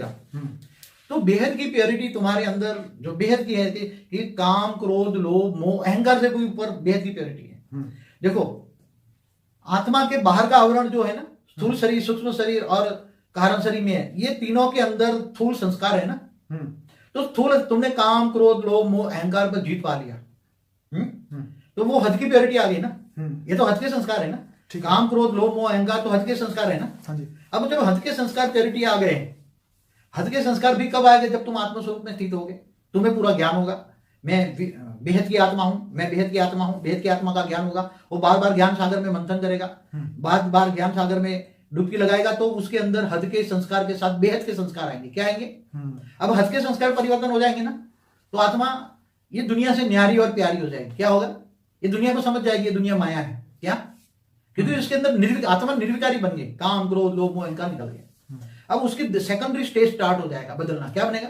हम्म, तो बेहद की प्योरिटी तुम्हारे अंदर जो बेहद की है कि काम क्रोध लोभ मोह अहंकार से कोई ऊपर बेहद की प्योरिटी है। हम्म, देखो, आत्मा के बाहर का आवरण जो है ना, स्थूल शरीर सूक्ष्म शरीर और कारण शरीर में है, ये तीनों के अंदर स्थूल संस्कार है ना। हम्म, तो स्थूल तुमने काम क्रोध लोभ मोह अहंकार पर जीत पा लिया। हम्म, तो वो हद की प्योरिटी आ गई ना। हम्म, ये तो हद के संस्कार है ना। ठीक है। काम क्रोध लोभ मोह अहंकार तो हद के संस्कार है ना। हाँ जी। अब जब हद के संस्कार प्योरिटी आ गए, हद के संस्कार भी कब आएंगे? जब तुम आत्मस्वरूप में स्थित होगे, तुम्हें पूरा ज्ञान होगा, मैं बेहद की आत्मा हूं, मैं बेहद की आत्मा हूं, बेहद की आत्मा का ज्ञान होगा। वो बार बार ज्ञान सागर में मंथन करेगा, बार बार ज्ञान सागर में डुबकी लगाएगा, तो उसके अंदर हद के संस्कार के साथ बेहद के संस्कार आएंगे। क्या आएंगे? अब हद के संस्कार परिवर्तन हो जाएंगे ना, तो आत्मा ये दुनिया से न्यारी और प्यारी हो जाएगी। क्या होगा? ये दुनिया को समझ जाएगी, ये दुनिया माया है। क्या? क्योंकि इसके अंदर आत्मा निर्विकारी बन गई, काम क्रोध लोभ मोह अहंकार निकल गया। अब उसकी सेकेंडरी स्टेज स्टार्ट हो जाएगा बदलना। क्या बनेगा?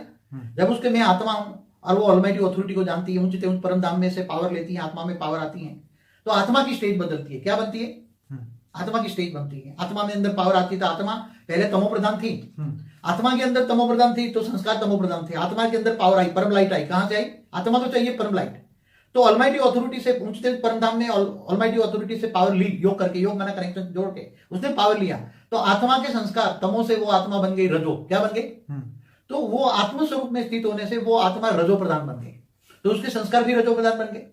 जब उसके मैं आत्मा हूं और वो ऑलमाइटी ऑथोरिटी को जानती है, उच्च परम धाम में से पावर लेती है, आत्मा में पावर आती है, तो आत्मा की स्टेज बदलती है। क्या बनती है? आत्मा की स्टेज बनती है। आत्मा में अंदर पावर आती है, तो आत्मा पहले तमो प्रधान थी, आत्मा के अंदर तमो प्रधान थी, तो संस्कार तमो प्रधान थे। आत्मा के अंदर पावर आई, परम लाइट आई। कहां से आई? आत्मा को चाहिए परम लाइट। तो ऑलमाइटी ऑथोरिटी से उच्चतम परम धाम में ऑलमाइटी ऑथोरिटी से पावर ली, योग करके, योग माना कनेक्शन जोड़ के उसने पावर लिया। तो आत्मा के संस्कार तमो से वो आत्मा बन गई रजो। क्या बन गई? तो वो आत्म स्वरूप में स्थित होने से वो आत्मा रजो प्रधान बन गई, तो उसके संस्कार भी रजो प्रधान बन गए।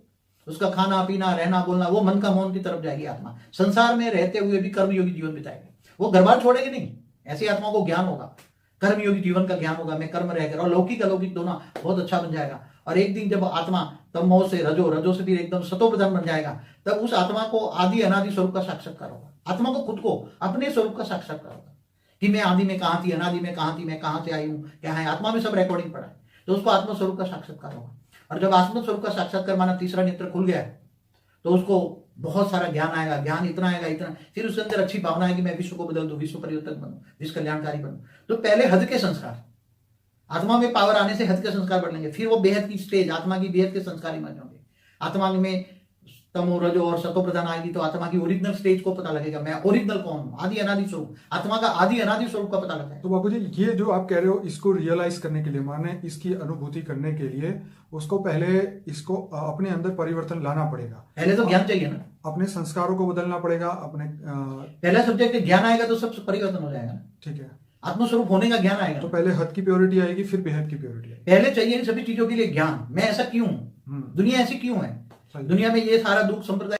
उसका खाना पीना रहना बोलना वो मन का मौन की तरफ जाएगी। आत्मा संसार में रहते हुए भी कर्मयोगी जीवन बिताएगी, वो घरबार छोड़ेगी नहीं। ऐसी आत्मा को ज्ञान होगा, कर्मयोगी जीवन का ज्ञान होगा, मैं कर्म रहकर, और लौकिक अलौकिक दोनों बहुत अच्छा बन जाएगा। और एक दिन जब आत्मा तमो से रजो, रजो से फिर एकदम सतो प्रधान बन जाएगा, तब उस आत्मा को आदि अनादि स्वरूप का साक्षात्कार होगा। आत्मा को खुद को अपने स्वरूप का साक्षात्कार होगा कि मैं आदि में कहां थी, अनादि में कहां थी, मैं कहां से आई हूं, क्या है। आत्मा में सब रिकॉर्डिंग पड़ा है, तो उसको आत्मस्वरूप का साक्षात्कार होगा। और जब आत्मस्वरूप का साक्षात्कार माना तीसरा नेत्र खुल गया है, तो उसको बहुत सारा ज्ञान आएगा। ज्ञान इतना आएगा, इतना, फिर उसके अंदर अच्छी भावना है कि मैं विश्व को बदल दूं, विश्व परिवर्तक बनूं, विश्व कल्याणकारी बनूं। तो पहले हद के संस्कार, आत्मा में पावर आने से हद के संस्कार बढ़ेंगे, फिर वो बेहद की स्टेज, आत्मा की बेहद के संस्कार इमर्ज होंगे। आत्मा में तमो रजो और सतो प्रधान आएगी, तो आत्मा की ओरिजिनल स्टेज को पता लगेगा, मैं ओरिजिनल कौन हूं, आदि अनादि स्वरूप, आत्मा का आदि अनादि स्वरूप का पता लगता है। तो बाबू जी, ये जो आप कह रहे हो, इसको रियलाइज करने के लिए, माने इसकी अनुभूति करने के लिए उसको पहले इसको अपने अंदर परिवर्तन लाना पड़ेगा। पहले तो ज्ञान चाहिए ना, अपने संस्कारों को बदलना पड़ेगा, अपने पहला सब्जेक्ट ज्ञान आएगा तो सब परिवर्तन हो जाएगा ना। ठीक है। आत्मस्वरूप होने का ज्ञान आएगा। तो पहले हद की प्योरिटी आएगी, फिर बेहद की प्योरिटी आएगी। पहले चाहिए इन सभी चीजों के लिए ज्ञान, मैं ऐसा क्यों हूं, दुनिया ऐसी क्यों है, दुनिया में ये सारा दुख संप्रदाय